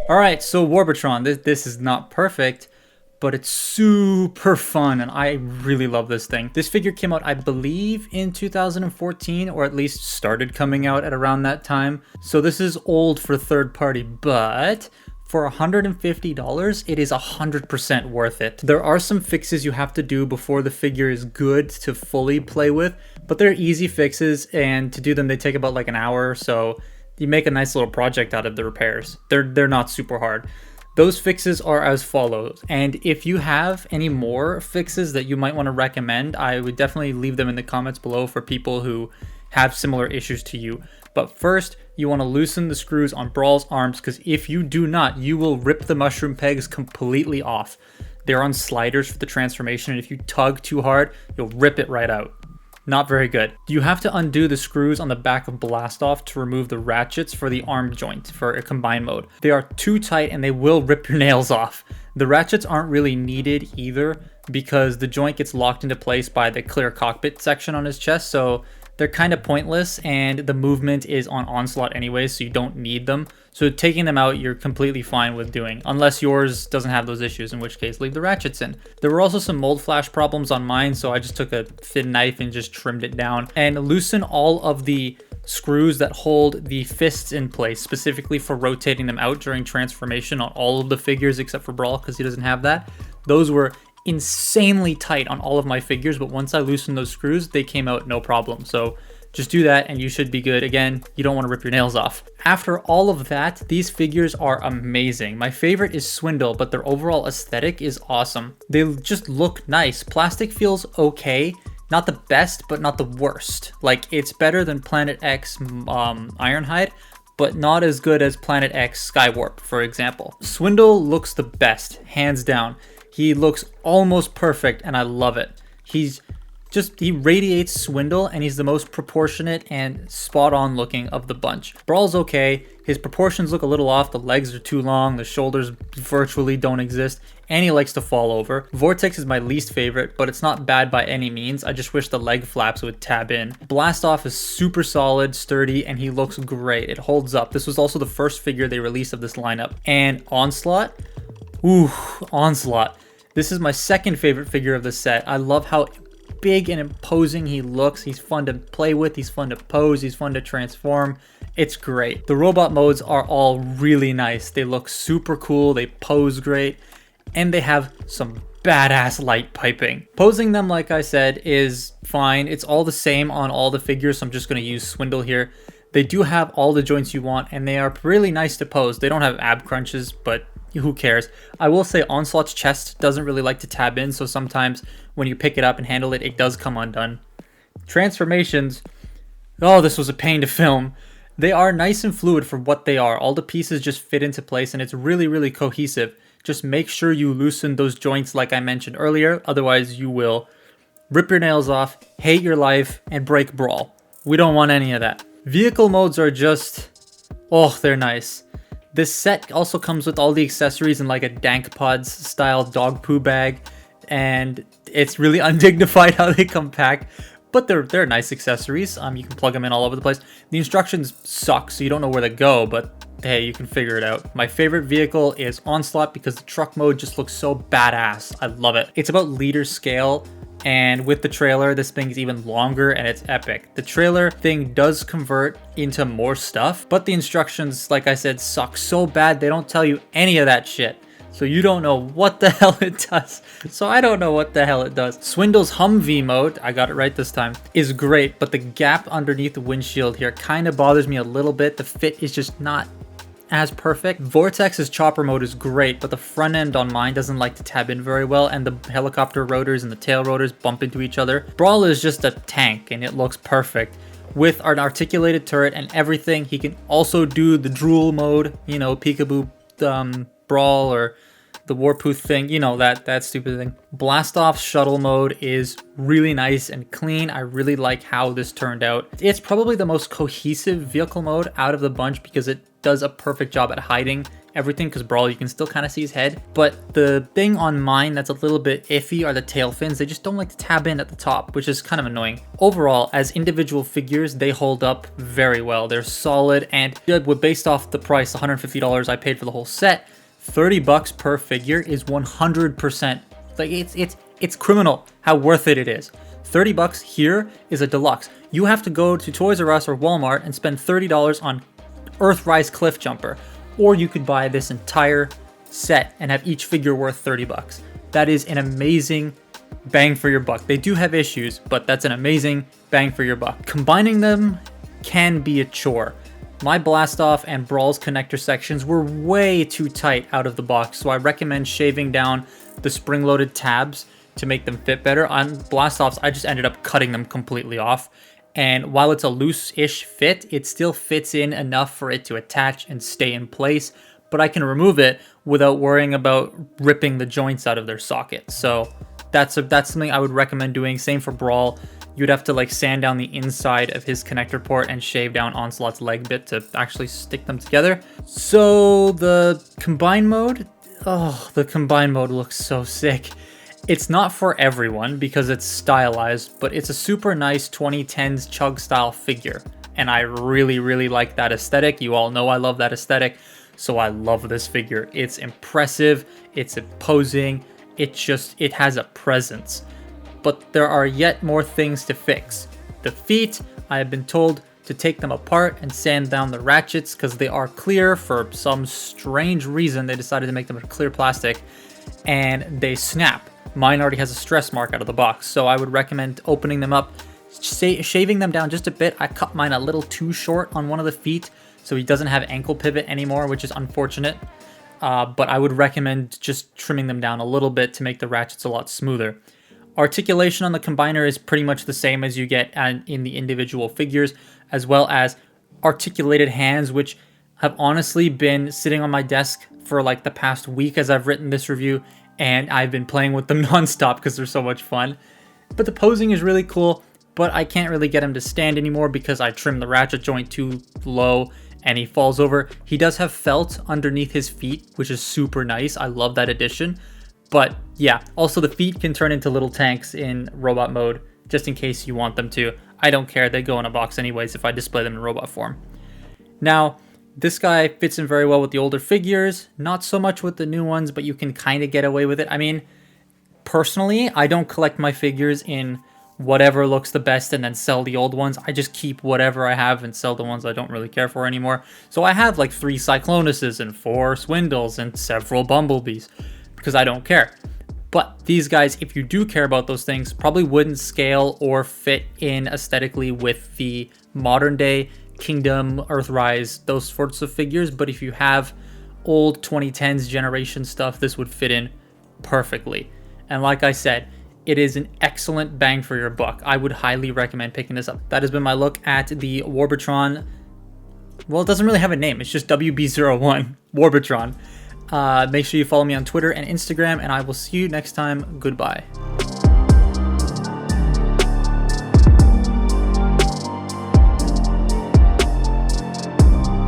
All right, so Warbatron, this is not perfect, but it's super fun, and I really love this thing. This figure came out, I believe, in 2014, or at least started coming out at around that time. So this is old for third party, but for $150, it is 100% worth it. There are some fixes you have to do before the figure is good to fully play with, but they're easy fixes, and to do them, they take about like an hour or so. You make a nice little project out of the repairs. They're not super hard. Those fixes are as follows. And if you have any more fixes that you might want to recommend, I would definitely leave them in the comments below for people who have similar issues to you. But first, you want to loosen the screws on Brawl's arms, because if you do not, you will rip the mushroom pegs completely off. They're on sliders for the transformation, and if you tug too hard, you'll rip it right out. Not very good. You have to undo the screws on the back of Blastoff to remove the ratchets for the arm joint for a combined mode. They are too tight and they will rip your nails off. The ratchets aren't really needed either because the joint gets locked into place by the clear cockpit section on his chest, so they're kind of pointless, and the movement is on Onslaught anyway, so you don't need them. So taking them out, you're completely fine with doing, unless yours doesn't have those issues, in which case leave the ratchets in. There were also some mold flash problems on mine, so I just took a thin knife and just trimmed it down. And loosen all of the screws that hold the fists in place, specifically for rotating them out during transformation on all of the figures except for Brawl, because he doesn't have that. Those were insanely tight on all of my figures, but once I loosened those screws, they came out no problem. So just do that and you should be good. Again, you don't want to rip your nails off. After all of that, these figures are amazing. My favorite is Swindle, but their overall aesthetic is awesome. They just look nice. Plastic feels okay. Not the best, but not the worst. Like, it's better than Planet X Ironhide, but not as good as Planet X Skywarp, for example. Swindle looks the best, hands down. He looks almost perfect, and I love it. He radiates Swindle, and he's the most proportionate and spot-on looking of the bunch. Brawl's okay. His proportions look a little off. The legs are too long. The shoulders virtually don't exist. And he likes to fall over. Vortex is my least favorite, but it's not bad by any means. I just wish the leg flaps would tab in. Blastoff is super solid, sturdy, and he looks great. It holds up. This was also the first figure they released of this lineup. And Onslaught? Ooh, Onslaught. This is my second favorite figure of the set. I love how big and imposing he looks. He's fun to play with. He's fun to pose. He's fun to transform. It's great. The robot modes are all really nice. They look super cool. They pose great. And they have some badass light piping. Posing them, like I said, is fine. It's all the same on all the figures, so I'm just going to use Swindle here. They do have all the joints you want, and they are really nice to pose. They don't have ab crunches, but who cares? I will say Onslaught's chest doesn't really like to tab in, so sometimes when you pick it up and handle it, it does come undone. Transformations, oh, this was a pain to film. They are nice and fluid for what they are. All the pieces just fit into place, and it's really, really cohesive. Just make sure you loosen those joints like I mentioned earlier, otherwise you will rip your nails off, hate your life, and break Brawl. We don't want any of that. Vehicle modes are just, oh, they're nice. This set also comes with all the accessories in like a Dank Pods style dog poo bag, and it's really undignified how they come packed, but they're nice accessories. You can plug them in all over the place. The instructions suck, so you don't know where to go, but hey, you can figure it out. My favorite vehicle is Onslaught because the truck mode just looks so badass. I love it. It's about liter scale, and with the trailer, this thing's even longer and it's epic. The trailer thing does convert into more stuff, but the instructions, like I said, suck so bad they don't tell you any of that shit. So you don't know what the hell it does. So I don't know what the hell it does. Swindle's Humvee mode, I got it right this time, is great, but the gap underneath the windshield here kind of bothers me a little bit. The fit is just not as perfect. Vortex's chopper mode is great, but the front end on mine doesn't like to tab in very well, and the helicopter rotors and the tail rotors bump into each other. Brawl is just a tank, and it looks perfect. With an articulated turret and everything, he can also do the drool mode, you know, peekaboo Brawl, or the Warpooth thing, you know, that stupid thing. Blastoff's shuttle mode is really nice and clean. I really like how this turned out. It's probably the most cohesive vehicle mode out of the bunch because it does a perfect job at hiding everything because Brawl, you can still kind of see his head. But the thing on mine that's a little bit iffy are the tail fins. They just don't like to tab in at the top, which is kind of annoying. Overall, as individual figures, they hold up very well. They're solid, and based off the price, $150 I paid for the whole set, $30 per figure is 100%. Like, it's criminal how worth it is. $30 here is a deluxe. You have to go to Toys R Us or Walmart and spend $30 on Earthrise Cliff Jumper, or you could buy this entire set and have each figure worth $30. That is an amazing bang for your buck. They do have issues, but that's an amazing bang for your buck. Combining them can be a chore. My Blastoff and Brawl's connector sections were way too tight out of the box, so I recommend shaving down the spring-loaded tabs to make them fit better. On Blastoffs, I just ended up cutting them completely off. And while it's a loose-ish fit, it still fits in enough for it to attach and stay in place, but I can remove it without worrying about ripping the joints out of their socket. So that's something I would recommend doing. Same for Brawl. You'd have to like sand down the inside of his connector port and shave down Onslaught's leg bit to actually stick them together. So the combine mode, the combine mode looks so sick. It's not for everyone because it's stylized, but it's a super nice 2010s chug style figure. And I really, really like that aesthetic. You all know I love that aesthetic, so I love this figure. It's impressive, it's imposing, it has a presence. But there are yet more things to fix. The feet, I have been told to take them apart and sand down the ratchets because they are clear. For some strange reason, they decided to make them of clear plastic and they snap. Mine already has a stress mark out of the box, so I would recommend opening them up, shaving them down just a bit. I cut mine a little too short on one of the feet, so he doesn't have ankle pivot anymore, which is unfortunate. But I would recommend just trimming them down a little bit to make the ratchets a lot smoother. Articulation on the combiner is pretty much the same as you get in the individual figures, as well as articulated hands, which have honestly been sitting on my desk for like the past week as I've written this review, and I've been playing with them nonstop because they're so much fun. But the posing is really cool, but I can't really get him to stand anymore because I trimmed the ratchet joint too low and he falls over. He does have felt underneath his feet, which is super nice. I love that addition. But yeah, also the feet can turn into little tanks in robot mode, just in case you want them to. I don't care, they go in a box anyways if I display them in robot form. Now, this guy fits in very well with the older figures, not so much with the new ones, but you can kind of get away with it. I mean, personally, I don't collect my figures in whatever looks the best and then sell the old ones. I just keep whatever I have and sell the ones I don't really care for anymore. So I have like 3 Cyclonuses and 4 Swindles and several Bumblebees because I don't care. But these guys, if you do care about those things, probably wouldn't scale or fit in aesthetically with the modern day Kingdom, Earthrise, those sorts of figures. But if you have old 2010s generation stuff, this would fit in perfectly. And like I said, it is an excellent bang for your buck. I would highly recommend picking this up. That has been my look at the Warbotron. Well, it doesn't really have a name. It's just WB01, Warbotron. Make sure you follow me on Twitter and Instagram, and I will see you next time. Goodbye.